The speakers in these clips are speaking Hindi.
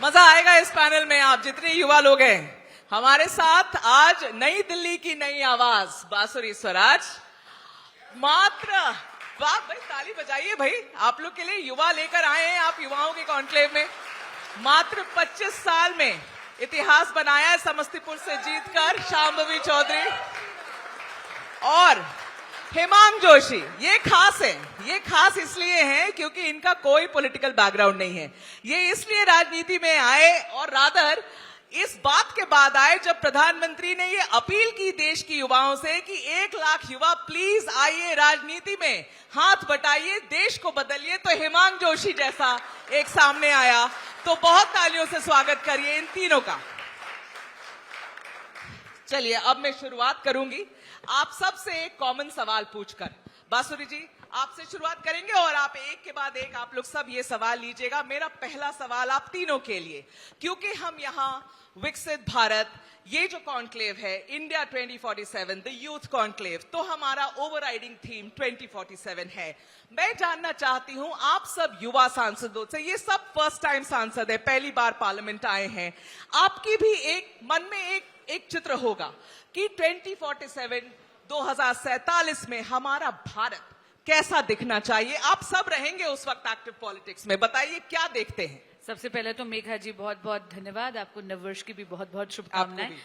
मजा आएगा इस पैनल में। आप जितने युवा लोग हैं हमारे साथ, आज नई दिल्ली की नई आवाज बांसुरी स्वराज। मात्र वाह भाई, ताली बजाइए भाई, आप लोग के लिए युवा लेकर आए हैं आप युवाओं के कॉन्क्लेव में। मात्र 25 साल में इतिहास बनाया है समस्तीपुर से जीतकर शांभवी चौधरी और हेमांग जोशी। ये खास है, ये खास इसलिए है क्योंकि इनका कोई पॉलिटिकल बैकग्राउंड नहीं है। ये इसलिए राजनीति में आए और रादर इस बात के बाद आए जब प्रधानमंत्री ने ये अपील की देश की युवाओं से कि 1 लाख युवा प्लीज आइए राजनीति में, हाथ बटाइए, देश को बदलिए। तो हेमांग जोशी जैसा एक सामने आया, तो बहुत तालियों से स्वागत करिए इन तीनों का। चलिए अब मैं शुरुआत करूंगी आप सबसे एक कॉमन सवाल पूछकर। बांसुरी जी आपसे शुरुआत करेंगे और आप एक के बाद एक आप लोग सब ये सवाल लीजिएगा। मेरा पहला सवाल आप तीनों के लिए, क्योंकि हम यहाँ विकसित भारत, ये जो कॉन्क्लेव है इंडिया 2047 द यूथ कॉन्क्लेव, तो हमारा ओवरराइडिंग थीम 2047 है। मैं जानना चाहती हूं आप सब युवा सांसदों से, ये सब फर्स्ट टाइम सांसद है, पहली बार पार्लियामेंट आए हैं, आपकी भी एक मन में एक चित्र होगा कि 2047 में हमारा भारत कैसा दिखना चाहिए। आप सब रहेंगे उस वक्त एक्टिव पॉलिटिक्स में, बताइए क्या देखते हैं। सबसे पहले तो मेघा जी बहुत बहुत धन्यवाद, आपको नववर्ष की भी बहुत बहुत शुभकामनाएं।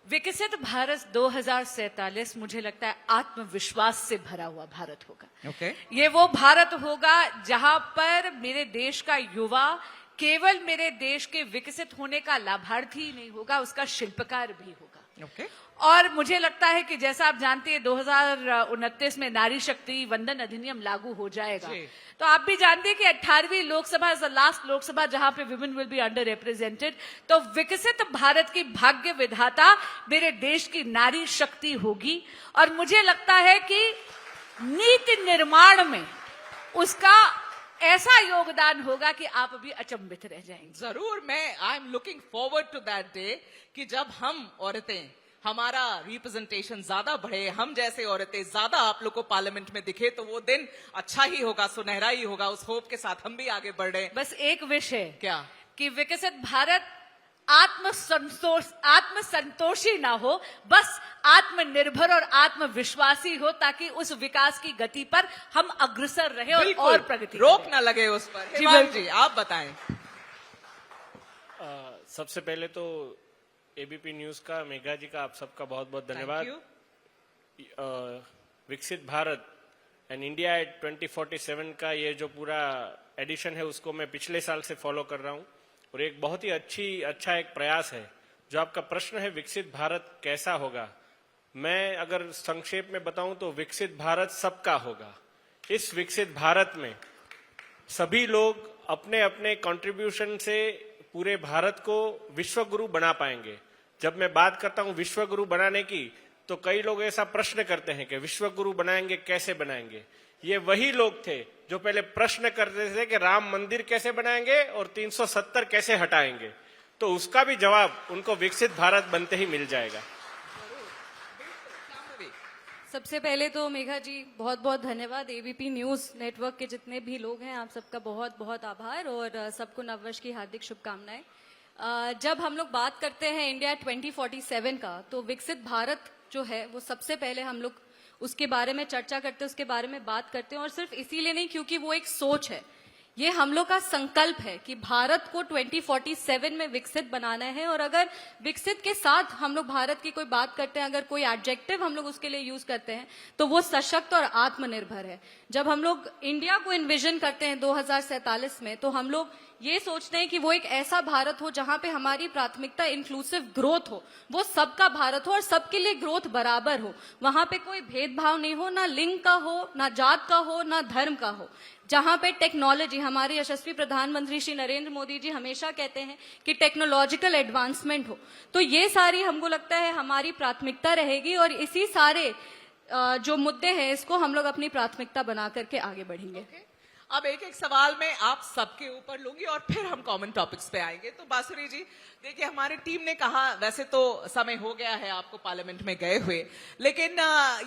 विकसित भारत 2047 मुझे लगता है आत्मविश्वास से भरा हुआ भारत होगा। ये वो भारत होगा जहां पर मेरे देश का युवा केवल मेरे देश के विकसित होने का लाभार्थी ही नहीं होगा, उसका शिल्पकार भी होगा। और मुझे लगता है कि जैसा आप जानते हैं 2029 में नारी शक्ति वंदन अधिनियम लागू हो जाएगा, तो आप भी जानते हैं कि 18वीं Lok Sabha is the last Lok Sabha जहां पे women will be under represented. तो विकसित भारत की भाग्य विधाता मेरे देश की नारी शक्ति होगी और मुझे लगता है कि नीति निर्माण में उसका ऐसा योगदान होगा कि आप भी अचंभित रह जाएंगे। जरूर, मैं I am looking forward to that day कि जब हम औरतें, हमारा रिप्रेजेंटेशन ज्यादा बढ़े, हम जैसे औरतें ज्यादा आप लोग को पार्लियामेंट में दिखे, तो वो दिन अच्छा ही होगा, सुनहरा ही होगा। उस होप के साथ हम भी आगे बढ़ रहे हैं। बस एक विश है, क्या कि विकसित भारत आत्मसंतोषी ना हो, बस आत्मनिर्भर और आत्मविश्वासी हो, ताकि उस विकास की गति पर हम अग्रसर रहे और प्रगति रोक ना लगे उस पर। जी आप बताएं। सबसे पहले तो एबीपी न्यूज का, मेघा जी का, आप सबका बहुत बहुत धन्यवाद। विकसित भारत एंड इंडिया एट 2047 का ये जो पूरा एडिशन है उसको मैं पिछले साल से फॉलो कर रहा हूँ और एक बहुत ही अच्छा एक प्रयास है। जो आपका प्रश्न है विकसित भारत कैसा होगा, मैं अगर संक्षेप में बताऊं तो विकसित भारत सबका होगा। इस विकसित भारत में सभी लोग अपने अपने कंट्रीब्यूशन से पूरे भारत को विश्व गुरु बना पाएंगे। जब मैं बात करता हूं विश्व गुरु बनाने की, तो कई लोग ऐसा प्रश्न करते हैं कि विश्व गुरु बनाएंगे, कैसे बनाएंगे। ये वही लोग थे जो पहले प्रश्न करते थे कि राम मंदिर कैसे बनाएंगे और 370 कैसे हटाएंगे, तो उसका भी जवाब उनको विकसित भारत बनते ही मिल जाएगा। सबसे पहले तो मेघा जी बहुत बहुत धन्यवाद। एबीपी न्यूज नेटवर्क के जितने भी लोग हैं, आप सबका बहुत बहुत आभार और सबको नववर्ष की हार्दिक शुभकामनाएं। जब हम लोग बात करते हैं इंडिया 2047 का, तो विकसित भारत जो है वो सबसे पहले हम लोग उसके बारे में चर्चा करते हैं, उसके बारे में बात करते हैं। और सिर्फ इसीलिए नहीं क्योंकि वो एक सोच है, ये हम लोग का संकल्प है कि भारत को 2047 में विकसित बनाना है। और अगर विकसित के साथ हम लोग भारत की कोई बात करते हैं, अगर कोई एडजेक्टिव हम लोग उसके लिए यूज करते हैं, तो वो सशक्त और आत्मनिर्भर है। जब हम लोग इंडिया को इन्विजन करते हैं 2047 में, तो हम लोग ये सोचते हैं कि वो एक ऐसा भारत हो जहां पे हमारी प्राथमिकता इंक्लूसिव ग्रोथ हो, वो सबका भारत हो और सबके लिए ग्रोथ बराबर हो। वहां पे कोई भेदभाव नहीं हो, ना लिंग का हो, ना जात का हो, ना धर्म का हो। जहां पे टेक्नोलॉजी, हमारे यशस्वी प्रधानमंत्री श्री नरेंद्र मोदी जी हमेशा कहते हैं कि टेक्नोलॉजिकल एडवांसमेंट हो, तो ये सारी हमको लगता है हमारी प्राथमिकता रहेगी। और इसी सारे जो मुद्दे हैं इसको हम लोग अपनी प्राथमिकता बना करके आगे बढ़ेंगे। अब एक एक सवाल में आप सबके ऊपर लूंगी और फिर हम कॉमन टॉपिक्स पे आएंगे। तो बांसुरी जी, देखिए हमारी टीम ने कहा वैसे तो समय हो गया है आपको पार्लियामेंट में गए हुए, लेकिन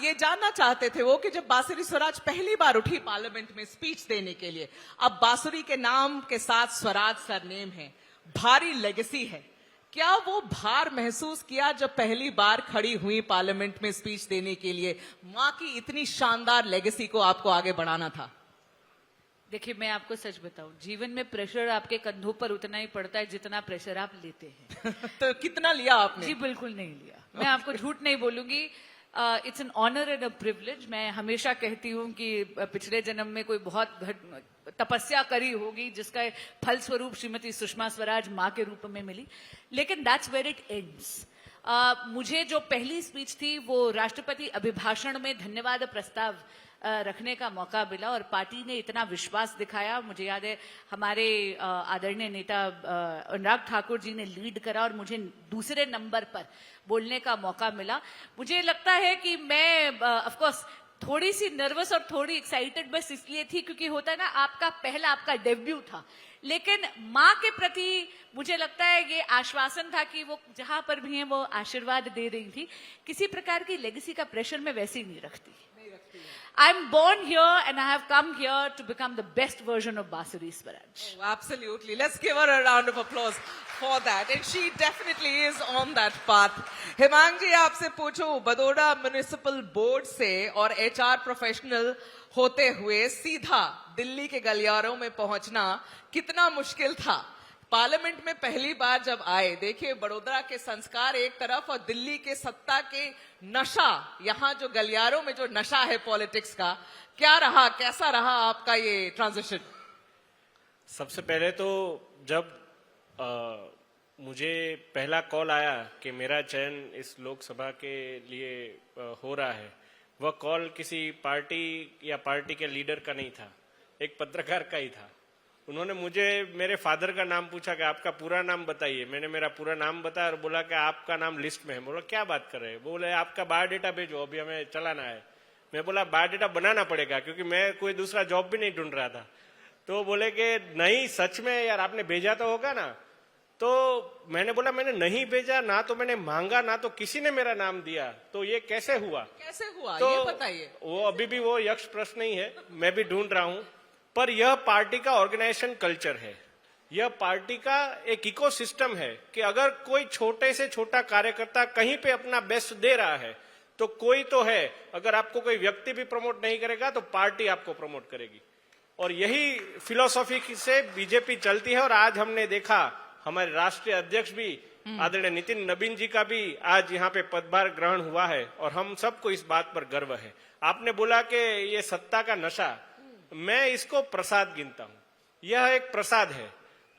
ये जानना चाहते थे वो कि जब बांसुरी स्वराज पहली बार उठी पार्लियामेंट में स्पीच देने के लिए, अब बांसुरी के नाम के साथ स्वराज सरनेम है, भारी लेगेसी है, क्या वो भार महसूस किया जब पहली बार खड़ी हुई पार्लियामेंट में स्पीच देने के लिए? मां की इतनी शानदार लेगेसी को आपको आगे बढ़ाना था। देखिए, मैं आपको सच बताऊं, जीवन में प्रेशर आपके कंधों पर उतना ही पड़ता है जितना प्रेशर आप लेते हैं। तो कितना लिया आपने? जी बिल्कुल नहीं लिया। मैं आपको झूठ नहीं बोलूंगी। It's an honour and a privilege. मैं हमेशा कहती हूँ कि पिछले जन्म में कोई बहुत तपस्या करी होगी जिसका फलस्वरूप श्रीमती सुषमा स्वराज माँ के रूप में मिली, लेकिन दैट्स वेयर इट एंड्स। मुझे जो पहली स्पीच थी वो राष्ट्रपति अभिभाषण में धन्यवाद प्रस्ताव रखने का मौका मिला और पार्टी ने इतना विश्वास दिखाया। मुझे याद है हमारे आदरणीय नेता अनुराग ठाकुर जी ने लीड करा और मुझे दूसरे नंबर पर बोलने का मौका मिला। मुझे लगता है कि मैं ऑफ कोर्स थोड़ी सी नर्वस और थोड़ी एक्साइटेड बस इसलिए थी क्योंकि होता है ना, आपका डेब्यू था, लेकिन माँ के प्रति मुझे लगता है ये आश्वासन था कि वो जहां पर भी हैं वो आशीर्वाद दे रही थी। किसी प्रकार की लेगेसी का प्रेशर मैं वैसे ही नहीं रखती। I'm born here and I have come here to become the best version of Basuri Swaraj. Oh, absolutely. Let's give her a round of applause for that. And she definitely is on that path. Himang जी, आपसे पूछो, बदौड़ा म्युनिसिपल बोर्ड से और HR प्रोफेशनल होते हुए सीधा दिल्ली के गलियारों में पहुंचना कितना मुश्किल था? पार्लियामेंट में पहली बार जब आए, देखिए बड़ोदरा के संस्कार एक तरफ और दिल्ली के सत्ता के नशा, यहाँ जो गलियारों में जो नशा है पॉलिटिक्स का, क्या रहा, कैसा रहा आपका ये ट्रांजिशन? सबसे पहले तो जब मुझे पहला कॉल आया कि मेरा चयन इस लोकसभा के लिए हो रहा है, वह कॉल किसी पार्टी या पार्टी के लीडर का नहीं था, एक पत्रकार का ही था। उन्होंने मुझे मेरे फादर का नाम पूछा कि आपका पूरा नाम बताइए। मैंने मेरा पूरा नाम बताया और बोला कि आपका नाम लिस्ट में है। बोला क्या बात कर रहे हैं? बोले आपका बायोडेटा भेजो, अभी हमें चलाना है। मैं बोला बायोडेटा बनाना पड़ेगा क्योंकि मैं कोई दूसरा जॉब भी नहीं ढूंढ रहा था। तो बोले कि नहीं, सच में यार आपने भेजा तो होगा ना। तो मैंने बोला मैंने नहीं भेजा, ना तो मैंने मांगा, ना तो किसी ने मेरा नाम दिया, तो ये कैसे हुआ? तो ये बताइए। वो अभी भी वो यक्ष प्रश्न ही है, मैं भी ढूंढ रहा हूं। पर यह पार्टी का ऑर्गेनाइजेशन कल्चर है, यह पार्टी का एक इकोसिस्टम है कि अगर कोई छोटे से छोटा कार्यकर्ता कहीं पे अपना बेस्ट दे रहा है तो कोई तो है। अगर आपको कोई व्यक्ति भी प्रमोट नहीं करेगा तो पार्टी आपको प्रमोट करेगी, और यही फिलॉसफी से बीजेपी चलती है। और आज हमने देखा हमारे राष्ट्रीय अध्यक्ष भी आदरणीय नितिन नबीन जी का भी आज यहाँ पे पदभार ग्रहण हुआ है और हम सबको इस बात पर गर्व है। आपने बोला कि ये सत्ता का नशा, मैं इसको प्रसाद गिनता हूं। यह एक प्रसाद है,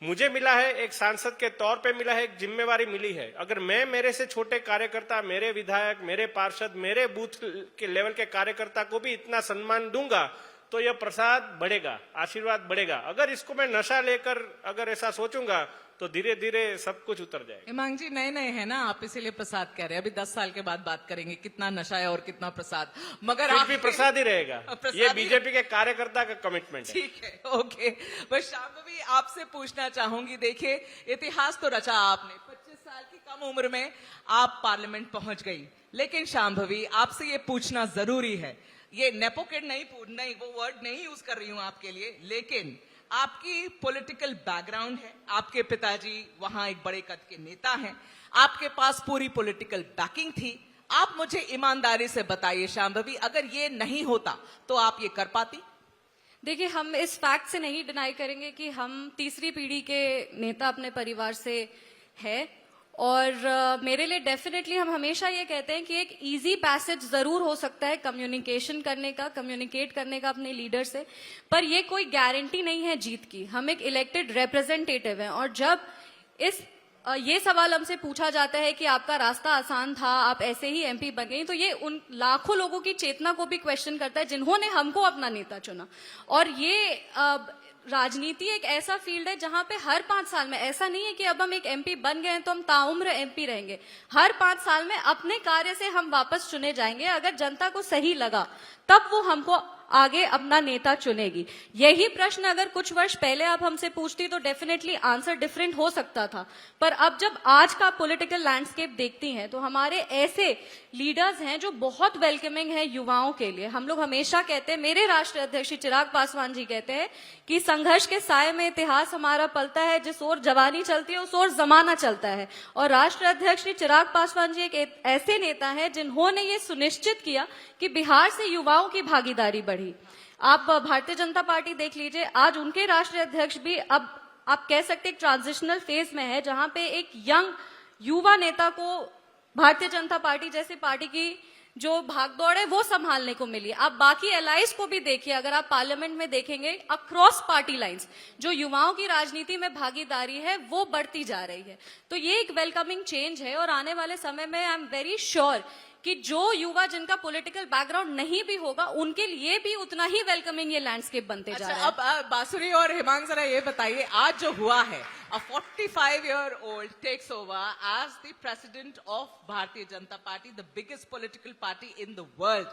मुझे मिला है, एक सांसद के तौर पे मिला है, एक जिम्मेवारी मिली है। अगर मैं मेरे से छोटे कार्यकर्ता, मेरे विधायक, मेरे पार्षद, मेरे बूथ के लेवल के कार्यकर्ता को भी इतना सम्मान दूंगा तो यह प्रसाद बढ़ेगा, आशीर्वाद बढ़ेगा। अगर इसको मैं नशा लेकर अगर ऐसा सोचूंगा तो धीरे धीरे सब कुछ उतर जाएगा। हिमांग जी, नए नए है ना आप, इसीलिए प्रसाद कह रहे हैं। अभी 10 साल के बाद बात करेंगे कितना नशा है और कितना प्रसाद, मगर आप भी प्रसाद ही रहेगा। ये बीजेपी के कार्यकर्ता का कमिटमेंट है। ठीक है, ओके। बस शांभवी, आपसे पूछना चाहूंगी, देखिए इतिहास तो रचा आपने, 25 साल की कम उम्र में आप पार्लियामेंट पहुंच गई, लेकिन शांभवी आपसे ये पूछना जरूरी है, ये नेपोकिड नहीं, वो वर्ड नहीं यूज कर रही हूं आपके लिए, लेकिन आपकी पॉलिटिकल बैकग्राउंड है, आपके पिताजी वहां एक बड़े कद के नेता हैं, आपके पास पूरी पॉलिटिकल बैकिंग थी। आप मुझे ईमानदारी से बताइए शांभवी, अगर ये नहीं होता तो आप ये कर पाती? देखिए, हम इस फैक्ट से नहीं डिनाई करेंगे कि हम तीसरी पीढ़ी के नेता अपने परिवार से है, और मेरे लिए डेफिनेटली हम हमेशा ये कहते हैं कि एक इजी पैसेज जरूर हो सकता है कम्युनिकेशन करने का, कम्युनिकेट करने का अपने लीडर से, पर ये कोई गारंटी नहीं है जीत की। हम एक इलेक्टेड रिप्रेजेंटेटिव हैं, और जब ये सवाल हमसे पूछा जाता है कि आपका रास्ता आसान था, आप ऐसे ही एमपी बन गई, तो ये उन लाखों लोगों की चेतना को भी क्वेश्चन करता है जिन्होंने हमको अपना नेता चुना। और ये राजनीति एक ऐसा फील्ड है जहां पे हर 5 साल में, ऐसा नहीं है कि अब हम एक एमपी बन गए हैं तो हम ताउम्र एमपी रहेंगे। हर 5 साल में अपने कार्य से हम वापस चुने जाएंगे। अगर जनता को सही लगा तब वो हमको आगे अपना नेता चुनेगी। यही प्रश्न अगर कुछ वर्ष पहले आप हमसे पूछती तो डेफिनेटली आंसर डिफरेंट हो सकता था, पर अब जब आज का पॉलिटिकल लैंडस्केप देखती हैं तो हमारे ऐसे लीडर्स हैं जो बहुत वेलकमिंग है युवाओं के लिए। हम लोग हमेशा कहते हैं, मेरे राष्ट्रीय अध्यक्ष चिराग पासवान जी कहते हैं कि संघर्ष के साए में इतिहास हमारा पलता है, जिस ओर जवानी चलती है उस ओर जमाना चलता है। और राष्ट्रीय अध्यक्ष श्री चिराग पासवान जी एक ऐसे नेता है जिन्होंने ये सुनिश्चित किया कि बिहार से युवाओं की भागीदारी बढ़ी। आप भारतीय जनता पार्टी देख लीजिए, आज उनके राष्ट्रीय अध्यक्ष भी अब आप कह सकते एक ट्रांजिशनल फेज में है, जहां पे एक यंग युवा नेता को भारतीय जनता पार्टी जैसी पार्टी की जो भागदौड़ है वो संभालने को मिली। आप बाकी एलाइज को भी देखिए, अगर आप पार्लियामेंट में देखेंगे अक्रॉस पार्टी लाइंस जो युवाओं की राजनीति में भागीदारी है वो बढ़ती जा रही है। तो ये एक वेलकमिंग चेंज है और आने वाले समय में आई एम वेरी श्योर कि जो युवा जिनका पॉलिटिकल बैकग्राउंड नहीं भी होगा उनके लिए भी उतना ही वेलकमिंग ये लैंडस्केप बनते जा रहा है। अब बांसुरी और हिमांग जरा ये बताइए, आज जो हुआ है, a 45-year-old takes over as the president of Bharatiya Janata party, the biggest political party in the world.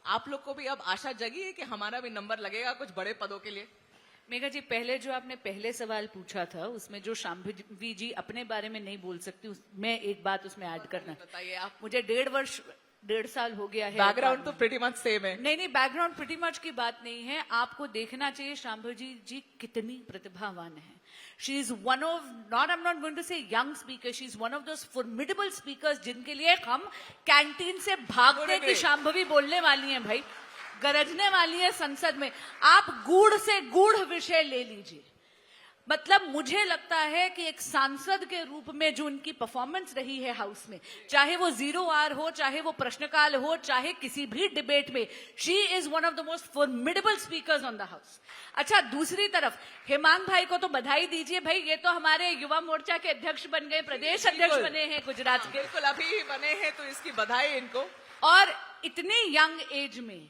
आप लोग को भी अब आशा जगी है कि हमारा भी नंबर लगेगा कुछ बड़े पदों के लिए? मेघा जी, पहले जो आपने पहले सवाल पूछा था उसमें जो शांभवी जी अपने बारे में नहीं बोल सकती, मैं एक बात उसमें ऐड करना बताइए आप। मुझे 1.5 साल हो गया है। बैकग्राउंड तो प्रीटी मच सेम है। नहीं, बैकग्राउंड प्रीटी मच की बात नहीं है। आपको देखना चाहिए शांभवी जी कितनी प्रतिभावान है। She is one of not, I am not going to say young speaker, she is one of those formidable speakers जिनके लिए हम कैंटीन से भागते कि शांभवी बोलने वाली हैं भाई, गरजने वाली है संसद में। आप गूढ़ से गूढ़ विषय ले लीजिए। मतलब मुझे लगता है कि एक सांसद के रूप में जो उनकी परफॉर्मेंस रही है हाउस में, चाहे वो 0R हो, चाहे वो प्रश्नकाल हो, चाहे किसी भी डिबेट में, she is one of the most formidable speakers on the house. अच्छा, दूसरी तरफ हिमांग भाई को तो बधाई दीजिए भाई, ये तो हमारे युवा मोर्चा के अध्यक्ष बन गए, प्रदेश अध्यक्ष बने हैं गुजरात के। बिल्कुल, अभी बने हैं तो इसकी बधाई इनको। और इतने यंग एज में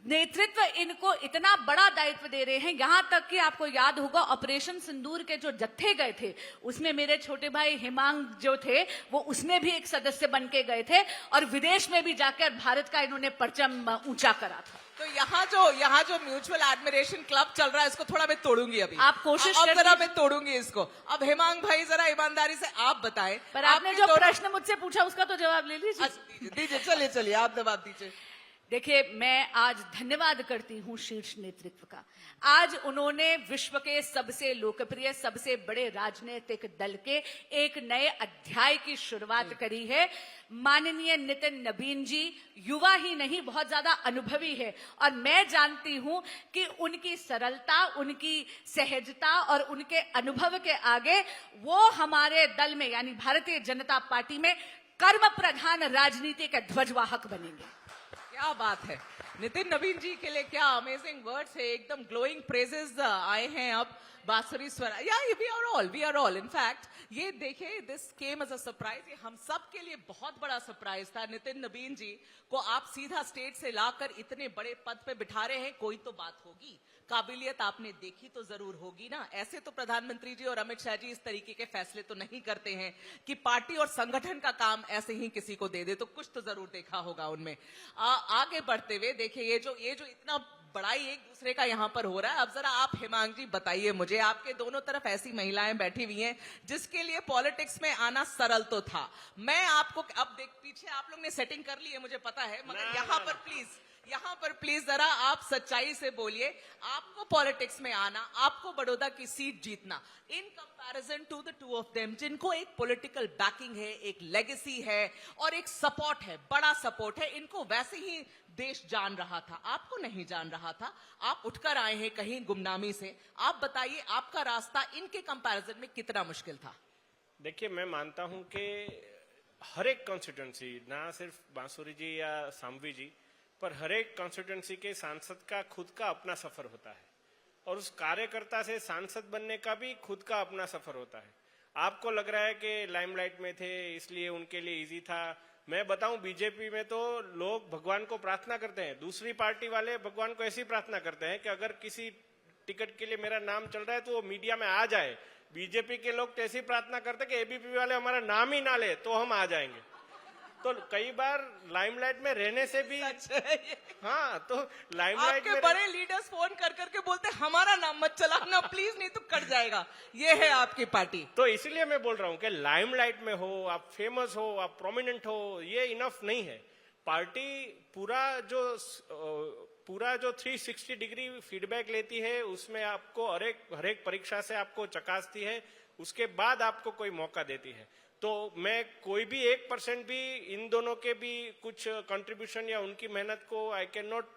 नेतृत्व, इनको इतना बड़ा दायित्व दे रहे हैं। यहां तक कि आपको याद होगा ऑपरेशन सिंदूर के जो जत्थे गए थे उसमें मेरे छोटे भाई हिमांग जो थे वो उसमें भी एक सदस्य बन के गए थे और विदेश में भी जाकर भारत का इन्होंने परचम ऊंचा करा था। तो यहाँ जो म्यूचुअल एडमिरेशन क्लब चल रहा है इसको थोड़ा मैं तोड़ूंगी अभी। आप कोशिश अब करिए। जरा मैं तोड़ूंगी इसको। अब हिमांग भाई जरा ईमानदारी से आप बताएं। पर आपने जो प्रश्न मुझसे पूछा उसका तो जवाब ले लीजिए। दीजिए, चलिए आप जवाब दीजिए। देखिए, मैं आज धन्यवाद करती हूं शीर्ष नेतृत्व का। आज उन्होंने विश्व के सबसे लोकप्रिय, सबसे बड़े राजनीतिक दल के एक नए अध्याय की शुरुआत करी है। माननीय नितिन नबीन जी युवा ही नहीं, बहुत ज्यादा अनुभवी है और मैं जानती हूं कि उनकी सरलता, उनकी सहजता और उनके अनुभव के आगे वो हमारे दल में यानी भारतीय जनता पार्टी में कर्म प्रधान राजनीति के ध्वजवाहक बनेंगे। क्या बात है, नितिन नवीन जी के लिए क्या अमेजिंग वर्ड्स है, एकदम ग्लोइंग प्रेजेस आए हैं अब बांसुरी स्वराज। या वी आर ऑल इनफैक्ट ये देखिए, this came as a surprise, ये हम सब के लिए बहुत बड़ा सरप्राइज था। नितिन नवीन जी को आप सीधा स्टेट से लाकर इतने बड़े पद पे बिठा रहे हैं, कोई तो बात होगी, काबिलियत आपने देखी तो जरूर होगी ना। ऐसे तो प्रधानमंत्री जी और अमित शाह जी इस तरीके के फैसले तो नहीं करते हैं कि पार्टी और संगठन का काम ऐसे ही किसी को दे दे, तो कुछ तो जरूर देखा होगा उनमें। आगे बढ़ते हुए देखिए, ये जो इतना बड़ाई एक दूसरे का यहाँ पर हो रहा है। अब जरा आप हिमांग जी बताइए मुझे, आपके दोनों तरफ ऐसी महिलाएं बैठी हुई हैं जिसके लिए पॉलिटिक्स में आना सरल तो था। मैं आपको अब पीछे आप लोग ने सेटिंग कर ली है मुझे पता है, मगर यहाँ पर प्लीज जरा आप सच्चाई से बोलिए, आपको पॉलिटिक्स में आना, आपको बड़ौदा की सीट जीतना, in comparison to the two of them जिनको एक पॉलिटिकल बैकिंग है, एक लेगेसी है और एक सपोर्ट है, बड़ा सपोर्ट है, इनको वैसे ही देश जान रहा था, आपको नहीं जान रहा था। आप उठकर आए हैं कहीं गुमनामी से। आप बताइए आपका रास्ता इनके कंपैरिजन में कितना मुश्किल था? देखिए, मैं मानता हूं कि हर एक कॉन्स्टिट्यूंसी, ना सिर्फ बांसुरी जी या शांभवी जी, पर हर एक कॉन्स्टिट्यूंसी के सांसद का खुद का अपना सफर होता है और उस कार्यकर्ता से सांसद बनने का भी खुद का अपना सफर होता है। आपको लग रहा है कि लाइमलाइट में थे इसलिए उनके लिए इजी था। मैं बताऊं, बीजेपी में तो लोग भगवान को प्रार्थना करते हैं, दूसरी पार्टी वाले भगवान को ऐसी प्रार्थना करते हैं कि अगर किसी टिकट के लिए मेरा नाम चल रहा है तो वो मीडिया में आ जाए। बीजेपी के लोग तो ऐसी प्रार्थना करते हैं कि एबीपी वाले हमारा नाम ही ना ले तो हम आ जाएंगे। तो कई बार लाइमलाइट में रहने से भी अच्छा है ये। हाँ, तो लाइमलाइट आपके में बड़े लीडर्स फोन कर करके बोलते हमारा नाम मत चलाना प्लीज, नहीं तो कट जाएगा। ये है आपकी पार्टी। तो इसलिए मैं बोल रहा हूं कि लाइमलाइट में हो, आप फेमस हो, आप प्रोमिनेंट हो, ये इनफ नहीं है। पार्टी पूरा जो 360 डिग्री फीडबैक लेती है, उसमें आपको हर एक परीक्षा से आपको चकासती है, उसके बाद आपको कोई मौका देती है। तो मैं कोई भी 1% भी इन दोनों के भी कुछ कंट्रीब्यूशन या उनकी मेहनत को आई कैन नॉट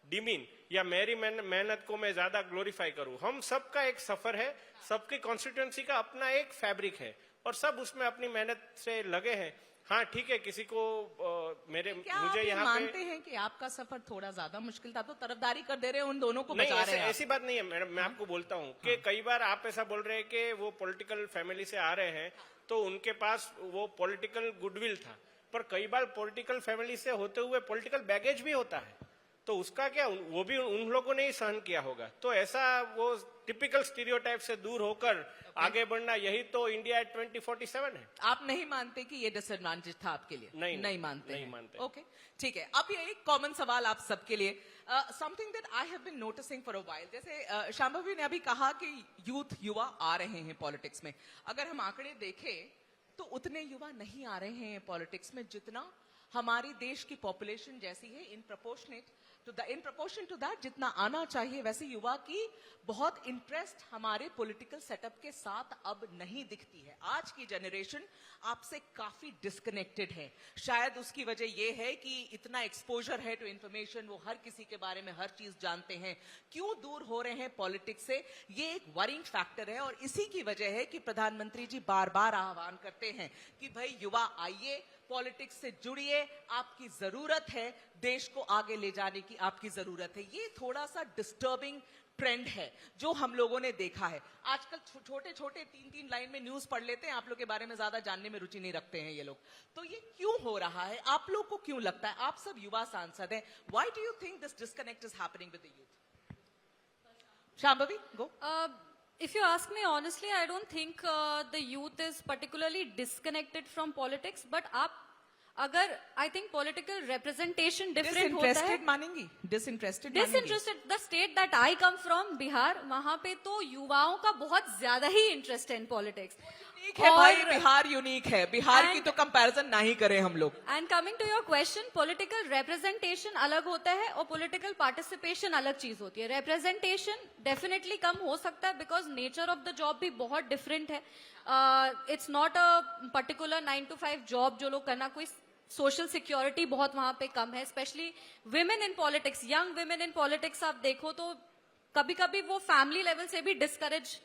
डिमीन, या मेरी मेहनत को मैं ज्यादा ग्लोरीफाई करूं। हम सबका एक सफर है, सबकी कॉन्स्टिट्यूएंसी का अपना एक फैब्रिक है और सब उसमें अपनी मेहनत से लगे हैं। हाँ ठीक है, किसी को क्या मुझे आप ये यहाँ मानते पे हैं कि आपका सफर थोड़ा ज्यादा मुश्किल था, तो तरफदारी कर दे रहे हैं उन दोनों को, नहीं, बचा रहे हैं आप? ऐसी बात नहीं है मैडम। मैं आपको बोलता हूँ कि कई बार आप ऐसा बोल रहे हैं कि वो पॉलिटिकल फैमिली से आ रहे हैं तो उनके पास वो पॉलिटिकल गुडविल था, पर कई बार पॉलिटिकल फैमिली से होते हुए पॉलिटिकल बैगेज भी होता है, तो उसका क्या वो भी उन लोगों ने ही सहन किया होगा। तो ऐसा वो टिपिकल स्टीरियोटाइप से दूर होकर आगे बढ़ना, यही तो इंडिया 2047 है। आप नहीं मानते कि ये डिसएडवांटेज था आपके लिए? नहीं मानते नहीं हैं। मानते। ओके, ठीक है। अब ये एक कॉमन सवाल आप सबके लिए, something that I have been noticing for a while. जैसे शांभवी ने अभी कहा कि युवा आ रहे हैं पॉलिटिक्स में। अगर हम आंकड़े देखें तो उतने युवा नहीं आ रहे हैं पॉलिटिक्स में जितना हमारी देश की पॉपुलेशन जैसी है। इन प्रपोर्शन टू दैट जितना आना चाहिए, वैसे युवा की बहुत इंटरेस्ट हमारे पॉलिटिकल सेटअप के साथ अब नहीं दिखती है। आज की जनरेशन आपसे काफी डिस्कनेक्टेड है। शायद उसकी वजह यह है कि इतना एक्सपोजर है टू इंफॉर्मेशन, वो हर किसी के बारे में हर चीज जानते हैं। क्यों दूर हो रहे हैं पॉलिटिक्स से, ये एक वरिंग फैक्टर है। और इसी की वजह है कि प्रधानमंत्री जी बार बार आह्वान करते हैं कि भाई युवा आइए, पॉलिटिक्स से जुड़िए, आपकी जरूरत है, देश को आगे ले जाने की आपकी जरूरत है। ये थोड़ा सा डिस्टर्बिंग ट्रेंड है जो हम लोगों ने देखा है। आजकल छोटे छोटे 3-3 लाइन में न्यूज पढ़ लेते हैं, आप लोग के बारे में ज्यादा जानने में रुचि नहीं रखते हैं ये लोग। तो ये क्यों हो रहा है, आप लोग को क्यों लगता है? आप सब युवा सांसद हैं, why do you think this disconnect is happening with the youth? Shambhavi, go. If you ask me honestly, I don't think the youth is particularly disconnected from politics. But I think political representation different होता है। डिसइंटरेस्टेड मानेंगी? Disinterested disinterested, the state that I come from, Bihar, वहां पे तो युवाओं का बहुत ज्यादा ही इंटरेस्ट है इन पॉलिटिक्स। यूनिक है भाई, बिहार यूनिक है। बिहार की तो कंपैरिजन ना ही करें हम लोग। And coming to your question, political representation अलग होता है और पॉलिटिकल पार्टिसिपेशन अलग चीज होती है। रिप्रेजेंटेशन डेफिनेटली कम हो सकता है because nature of the job भी बहुत डिफरेंट है। It's not a particular 9 to 5 job जो लोग करना, कोई सोशल सिक्योरिटी बहुत वहां पे कम है। Specially women in politics, young women in politics आप देखो तो कभी कभी वो फैमिली लेवल से भी डिस्करेज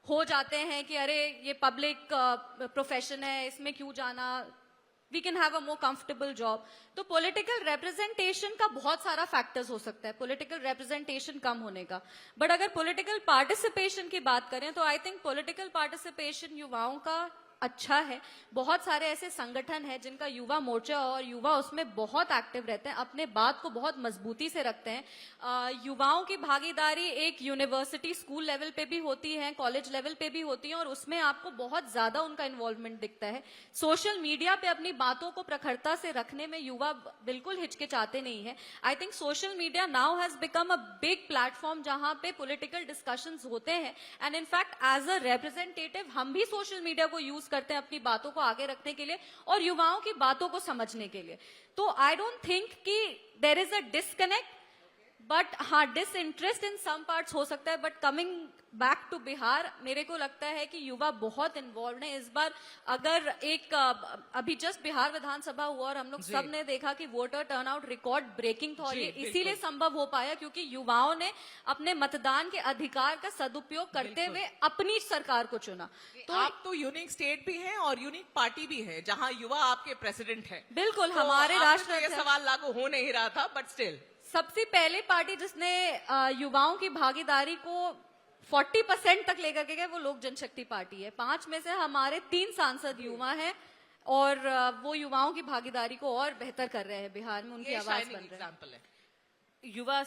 हो जाते हैं कि अरे ये पब्लिक प्रोफेशन है, इसमें क्यों जाना, we can have a more comfortable job. तो पॉलिटिकल रिप्रेजेंटेशन का बहुत सारा फैक्टर्स हो सकता है पॉलिटिकल रिप्रेजेंटेशन कम होने का। बट अगर पॉलिटिकल पार्टिसिपेशन की बात करें तो आई थिंक पॉलिटिकल पार्टिसिपेशन युवाओं का अच्छा है। बहुत सारे ऐसे संगठन हैं जिनका युवा मोर्चा और युवा उसमें बहुत एक्टिव रहते हैं, अपने बात को बहुत मजबूती से रखते हैं। युवाओं की भागीदारी एक यूनिवर्सिटी स्कूल लेवल पे भी होती है, कॉलेज लेवल पे भी होती है और उसमें आपको बहुत ज्यादा उनका इन्वॉल्वमेंट दिखता है। सोशल मीडिया पे अपनी बातों को प्रखरता से रखने में युवा बिल्कुल हिचकिचाते नहीं है। I think social media now has become a big platform जहां पे पॉलिटिकल डिस्कशंस होते हैं and in fact as a representative हम भी सोशल मीडिया को यूज करते हैं अपनी बातों को आगे रखने के लिए और युवाओं की बातों को समझने के लिए। तो आई डोंट थिंक कि there is a disconnect, but हाँ डिसइंटरेस्ट इन सम पार्ट्स हो सकता है। But coming back to Bihar, मेरे को लगता है कि युवा बहुत इन्वॉल्व है इस बार। अगर एक अभी जस्ट बिहार विधानसभा हुआ और हम लोग सब ने देखा कि वोटर टर्नआउट रिकॉर्ड ब्रेकिंग था और ये इसीलिए संभव हो पाया क्योंकि युवाओं ने अपने मतदान के अधिकार का सदुपयोग करते हुए अपनी सरकार को चुना। तो आप तो यूनिक स्टेट भी हैं और यूनिक पार्टी भी है जहां युवा आपके प्रेसिडेंट हैं। बिल्कुल, तो हमारे राष्ट्र ये सवाल लागू हो नहीं रहा था, बट स्टिल सबसे पहले पार्टी जिसने युवाओं की भागीदारी को 40% तक लेकर के गए वो लोक जनशक्ति पार्टी है। 5 में से हमारे 3 सांसद युवा हैं और वो युवाओं की भागीदारी को और बेहतर कर रहे हैं बिहार में, उनकी आवाज बन रही है। युवा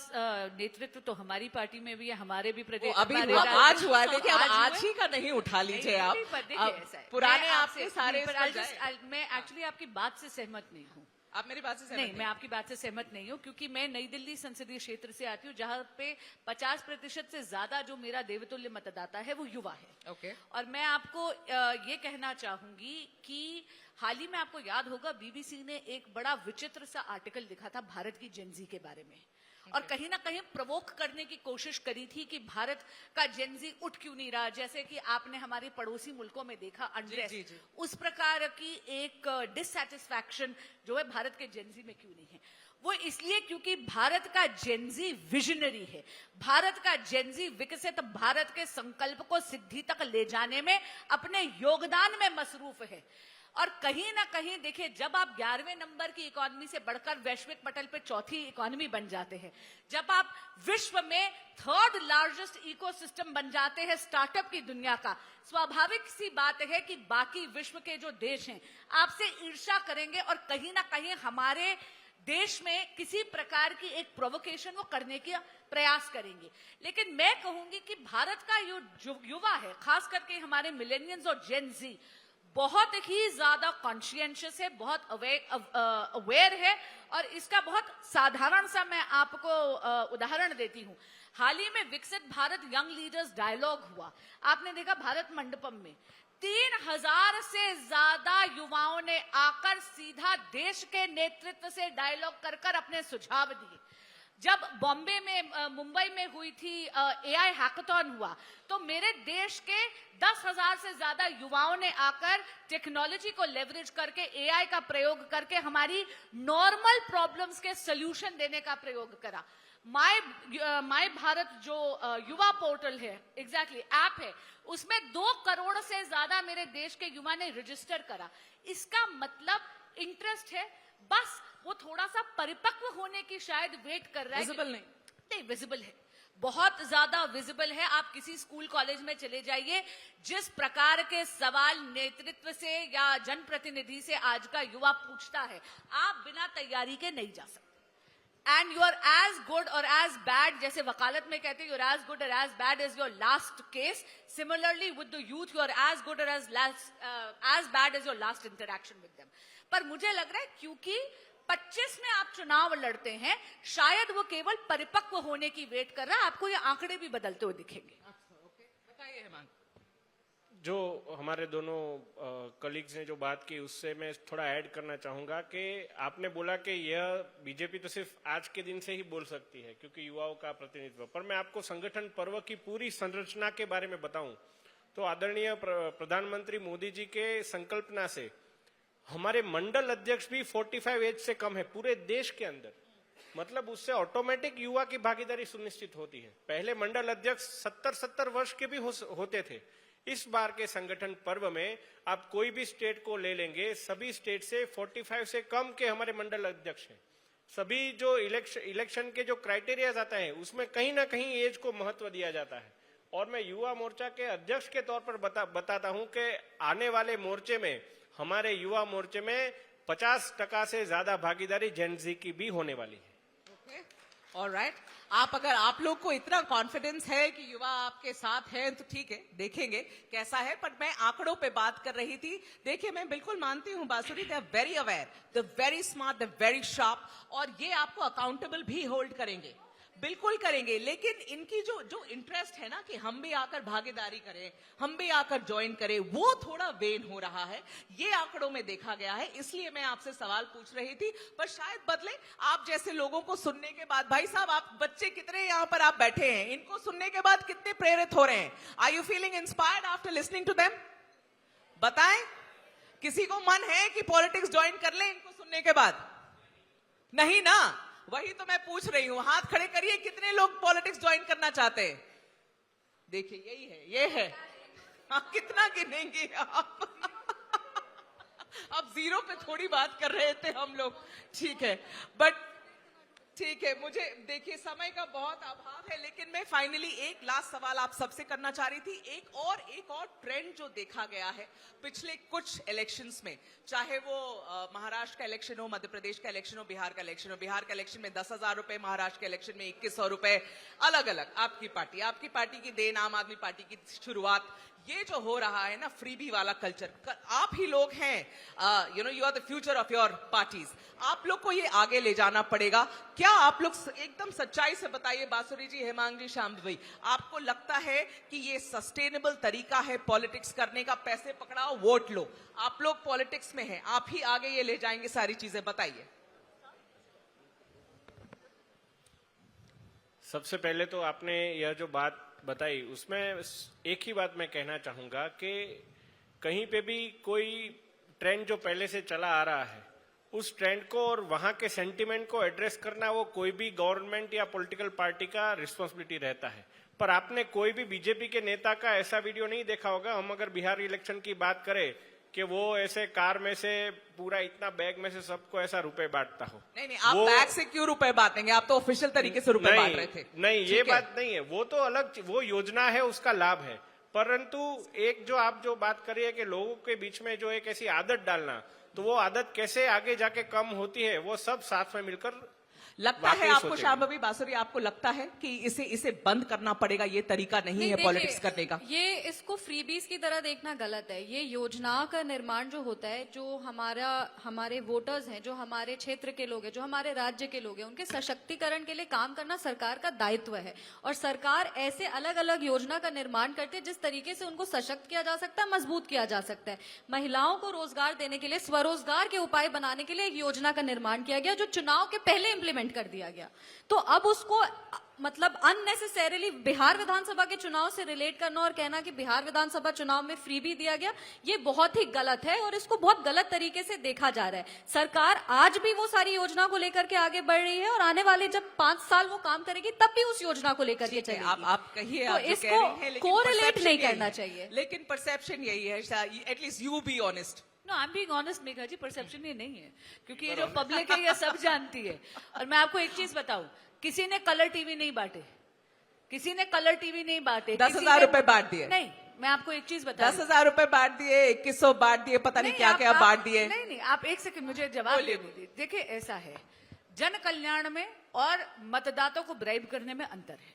नेतृत्व तो हमारी पार्टी में भी है, हमारे भी प्रदेश अभी हमारे हुआ, राज्य- आज हुआ है। देखिए अब आज हुआ आज है। ही का नहीं उठा लीजिए नहीं, आप, नहीं, पर देखिए अब ऐसा है। पुराने मैं आपके आपसे- सारे पर इस पर जाए। मैं एक्चुअली आपकी बात से सहमत नहीं हूँ। आप मेरी बात से सहमत नहीं, मैं आपकी बात से सहमत नहीं हूँ, क्योंकि मैं नई दिल्ली संसदीय क्षेत्र से आती हूँ, जहाँ पे 50% से ज्यादा जो मेरा देवतुल्य मतदाता है वो युवा है। ओके। और मैं आपको ये कहना चाहूंगी कि हाल ही में आपको याद होगा बीबीसी ने एक बड़ा विचित्र सा आर्टिकल लिखा था भारत की जेनजी के बारे में, और कहीं ना कहीं प्रवोक करने की कोशिश करी थी कि भारत का जेनजी उठ क्यों नहीं रहा, जैसे कि आपने हमारे पड़ोसी मुल्कों में देखा अनरेस्ट, जी, जी। उस प्रकार की एक डिससैटिस्फैक्शन जो है भारत के जेनजी में क्यों नहीं है। वो इसलिए क्योंकि भारत का जेनजी विजनरी है, भारत का जेनजी विकसित भारत के संकल्प को सिद्धि तक ले जाने में अपने योगदान में मसरूफ है। और कहीं ना कहीं देखिए, जब आप 11वें नंबर की इकोनॉमी से बढ़कर वैश्विक पटल पे चौथी इकोनॉमी बन जाते हैं, जब आप विश्व में 3rd लार्जेस्ट इकोसिस्टम बन जाते हैं स्टार्टअप की दुनिया का, स्वाभाविक सी बात है कि बाकी विश्व के जो देश हैं आपसे ईर्ष्या करेंगे और कहीं ना कहीं हमारे देश में किसी प्रकार की एक प्रोवोकेशन वो करने का प्रयास करेंगे। लेकिन मैं कहूंगी कि भारत का जो युवा है, खास करके हमारे मिलेनियल्स और जेन जी, बहुत ही ज्यादा कॉन्शियंशियस है, बहुत अवेयर है। और इसका बहुत साधारण सा मैं आपको उदाहरण देती हूँ। हाल ही में विकसित भारत यंग लीडर्स डायलॉग हुआ, आपने देखा भारत मंडपम में 3000 से ज्यादा युवाओं ने आकर सीधा देश के नेतृत्व से डायलॉग कर कर अपने सुझाव दिए। जब बॉम्बे में मुंबई में हुई थी एआई हैकाथॉन हुआ, तो मेरे देश के 10,000 से ज्यादा युवाओं ने आकर टेक्नोलॉजी को लेवरेज करके एआई का प्रयोग करके हमारी नॉर्मल प्रॉब्लम्स के सॉल्यूशन देने का प्रयोग करा। माय भारत जो युवा पोर्टल है, एग्जैक्टली ऐप है, उसमें 2 करोड़ से ज्यादा मेरे देश के युवा ने रजिस्टर करा। इसका मतलब इंटरेस्ट है, बस वो थोड़ा सा परिपक्व होने की शायद वेट कर रहा है। विजिबल नहीं, विजिबल है, बहुत ज्यादा विजिबल है। आप किसी स्कूल कॉलेज में चले जाइए, जिस प्रकार के सवाल नेतृत्व से या जनप्रतिनिधि से आज का युवा पूछता है, आप बिना तैयारी के नहीं जा सकते। And you are as good और एज बैड, जैसे वकालत में कहते हैं, यू आर एज गुड और as bad as your last case. Similarly with the youth, you are as good और as bad as your last interaction with them. पर मुझे लग रहा है क्योंकि 25 में आप चुनाव लड़ते हैं, शायद वो केवल परिपक्व होने की वेट कर रहा है। आपको ये आंकड़े भी बदलते हुए दिखेंगे। बताइए हेमंत। जो हमारे दोनों कलीग्स ने जो बात की, उससे मैं थोड़ा ऐड करना चाहूंगा कि आपने बोला कि यह बीजेपी तो सिर्फ आज के दिन से ही बोल सकती है क्योंकि युवाओं का प्रतिनिधित्व, पर मैं आपको संगठन पर्व की पूरी संरचना के बारे में बताऊं तो आदरणीय प्रधानमंत्री मोदी जी के संकल्पना से हमारे मंडल अध्यक्ष भी 45 एज से कम है पूरे देश के अंदर। मतलब उससे ऑटोमेटिक युवा की भागीदारी सुनिश्चित होती है। पहले मंडल अध्यक्ष 70 वर्ष के भी होते थे। इस बार के संगठन पर्व में आप कोई भी स्टेट को ले लेंगे, सभी स्टेट से 45 से कम के हमारे मंडल अध्यक्ष हैं। सभी जो इलेक्शन के जो क्राइटेरिया आता है उसमें कहीं ना कहीं एज को महत्व दिया जाता है। और मैं युवा मोर्चा के अध्यक्ष के तौर पर बताता हूं कि आने वाले मोर्चे में, हमारे युवा मोर्चे में 50% से ज्यादा भागीदारी जेन जी की भी होने वाली है। ऑलराइट, आप लोग को इतना कॉन्फिडेंस है कि युवा आपके साथ हैं तो ठीक है, देखेंगे कैसा है। पर मैं आंकड़ों पे बात कर रही थी। देखिए, मैं बिल्कुल मानती हूँ Bansuri, they are very aware, they are very smart, they are very sharp, और ये आपको अकाउंटेबल भी होल्ड करेंगे, बिल्कुल करेंगे। लेकिन इनकी जो इंटरेस्ट है ना कि हम भी आकर भागीदारी करें, हम भी आकर ज्वाइन करें, वो थोड़ा वेन हो रहा है, ये आंकड़ों में देखा गया है। इसलिए मैं आपसे सवाल पूछ रही थी, पर शायद बदले। आप जैसे लोगों को सुनने के बाद, भाई साहब, आप बच्चे कितने यहाँ पर आप बैठे हैं, इनको सुनने के बाद कितने प्रेरित हो रहे हैं? Are you feeling inspired after listening to them? बताएं, किसी को मन है कि पॉलिटिक्स ज्वाइन कर ले इनको सुनने के बाद? नहीं ना, वही तो मैं पूछ रही हूं। हाथ खड़े करिए, कितने लोग पॉलिटिक्स ज्वाइन करना चाहते हैं? देखिए, यही है, ये है। आप कितना गिनेंगे आप? अब 0 पे थोड़ी बात कर रहे थे हम लोग, ठीक है। बट ठीक है, मुझे देखिए समय का बहुत अभाव है, लेकिन मैं फाइनली एक लास्ट सवाल आप सबसे करना चाह रही थी। एक और ट्रेंड जो देखा गया है पिछले कुछ इलेक्शंस में, चाहे वो महाराष्ट्र का इलेक्शन हो, मध्य प्रदेश का इलेक्शन हो, बिहार का इलेक्शन हो। बिहार का इलेक्शन में 10,000 रुपए, महाराष्ट्र के इलेक्शन में 2100 रुपए, अलग अलग आपकी पार्टी की देन, आम आदमी पार्टी की शुरुआत। ये जो हो रहा है ना फ्रीबी वाला कल्चर, आप ही लोग हैं, you are the future of your parties. आप लोग को ये आगे ले जाना पड़ेगा। क्या आप लोग एकदम सच्चाई से बताइए, बांसुरी जी, हेमांग जी, श्याम भाई, आपको लगता है कि ये सस्टेनेबल तरीका है पॉलिटिक्स करने का? पैसे पकड़ाओ, वोट लो। आप लोग पॉलिटिक्स में हैं, आप ही आगे ये ले जाएंगे सारी चीजें, बताइए। सबसे पहले तो आपने यह जो बात बताई उसमें एक ही बात मैं कहना चाहूंगा कि कहीं पे भी कोई ट्रेंड जो पहले से चला आ रहा है उस ट्रेंड को और वहां के सेंटिमेंट को एड्रेस करना वो कोई भी गवर्नमेंट या पॉलिटिकल पार्टी का रिस्पॉन्सिबिलिटी रहता है। पर आपने कोई भी बीजेपी के नेता का ऐसा वीडियो नहीं देखा होगा। हम अगर बिहार इलेक्शन की बात करें कि वो ऐसे कार में से पूरा इतना बैग में से सबको ऐसा रुपए बांटता हो। नहीं, आप बैग से क्यों रुपए बांटेंगे? आप तो ऑफिशियल तरीके से रुपए बांट रहे थे। नहीं, ये बात नहीं है, वो तो अलग, वो योजना है, उसका लाभ है। परंतु एक जो आप जो बात करिए कि लोगों के बीच में जो एक ऐसी आदत डालना, तो वो आदत कैसे आगे जाके कम होती है, वो सब साथ में मिलकर लगता है आपको, शांभवी बांसुरी, आपको लगता है कि इसे बंद करना पड़ेगा? ये तरीका नहीं है पॉलिटिक्स करने का। ये इसको फ्रीबीज की तरह देखना गलत है। ये योजनाओं का निर्माण जो होता है, जो हमारे वोटर्स हैं, जो हमारे क्षेत्र के लोग हैं, जो हमारे राज्य के लोग हैं, उनके सशक्तिकरण के लिए काम करना सरकार का दायित्व है। और सरकार ऐसे अलग अलग योजना का निर्माण करती है जिस तरीके से उनको सशक्त किया जा सकता है, मजबूत किया जा सकता है। महिलाओं को रोजगार देने के लिए, स्वरोजगार के उपाय बनाने के लिए एक योजना का निर्माण किया गया, जो चुनाव के पहले इम्प्लीमेंट कर दिया गया। तो अब उसको मतलब अननेसेसरीली बिहार विधानसभा के चुनाव से रिलेट करना और कहना कि बिहार विधानसभा चुनाव में फ्रीबी दिया गया, ये बहुत ही गलत है और इसको बहुत गलत तरीके से देखा जा रहा है। सरकार आज भी वो सारी योजना को लेकर के आगे बढ़ रही है और आने वाले जब 5 साल वो काम करेगी तब भी उस योजना को लेकर के चलेगी। आप कहिए, तो इसको कोरिलेट नहीं करना चाहिए। लेकिन परसेप्शन यही है, at least you be honest. No, I am being honest Megha ji, perception ये नहीं है, क्योंकि ये जो पब्लिक है ये सब जानती है। और मैं आपको एक चीज बताऊं, किसी ने कलर टीवी नहीं बांटे, किसी ने कलर टीवी नहीं बांटे। 10,000 रुपए बांट दिए। नहीं, मैं आपको एक चीज बता, 10,000 रुपए बांट दिए, 2100 बांट दिए, पता नहीं क्या क्या बांट दिए। नहीं, आप एक सेकंड मुझे जवाब दीजिए। देखिए, ऐसा है, जन कल्याण में और मतदाताओं को ब्राइब करने में अंतर है।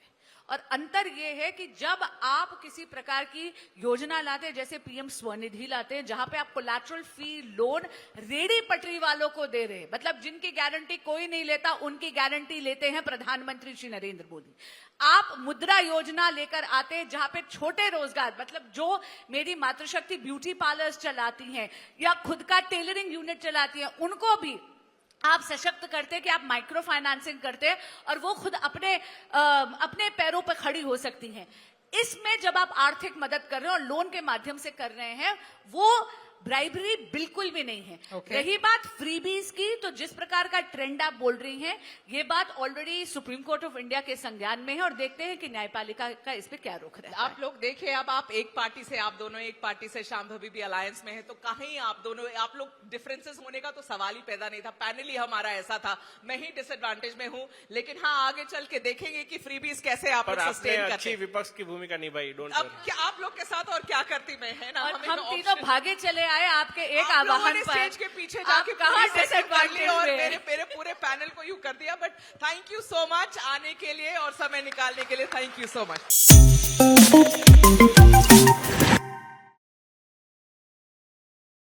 और अंतर यह है कि जब आप किसी प्रकार की योजना लाते हैं, जैसे पीएम स्वनिधि लाते हैं, जहां पे आप कोलैटरल फी लोन रेडी पटरी वालों को दे रहे हैं, मतलब जिनकी गारंटी कोई नहीं लेता, उनकी गारंटी लेते हैं प्रधानमंत्री श्री नरेंद्र मोदी। आप मुद्रा योजना लेकर आते हैं, जहां पे छोटे रोजगार, मतलब जो मेरी मातृशक्ति ब्यूटी पार्लर्स चलाती हैं या खुद का टेलरिंग यूनिट चलाती हैं, उनको भी आप सशक्त करते हैं कि आप माइक्रो फाइनेंसिंग करते हैं और वो खुद अपने पैरों पर खड़ी हो सकती हैं। इसमें जब आप आर्थिक मदद कर रहे हैं और लोन के माध्यम से कर रहे हैं, वो ब्राइबरी बिल्कुल भी नहीं है। रही बात फ्रीबीज की, तो जिस प्रकार का ट्रेंड आप बोल रही हैं, ये बात already supreme court of India के संज्ञान में है और देखते हैं कि न्यायपालिका का इस पे क्या रुख रहता है। आप लोग देखिए, अब आप एक पार्टी से, आप दोनों एक पार्टी से, शांभवी भी अलायंस में है, तो कहीं आप लोग डिफरेंसेस होने का तो सवाल ही पैदा नहीं था। पैनल ही हमारा ऐसा था, मैं ही डिसएडवांटेज में हूं, लेकिन हाँ, आगे चल के देखेंगे कि फ्रीबीज कैसे आप सस्टेन करते हैं। अच्छी विपक्ष की भूमिका निभाई। डोंट अब क्या आप लोग के साथ और क्या करती मैं, है ना? हम तीनों भागे चले आए आपके एक आवाहन पर। स्टेज के पीछे जाके कहां डिसएडवांटेज और मेरे पूरे पैनल को यू कर दिया। But thank you so much आने के लिए और समय निकालने के लिए। Thank you so much.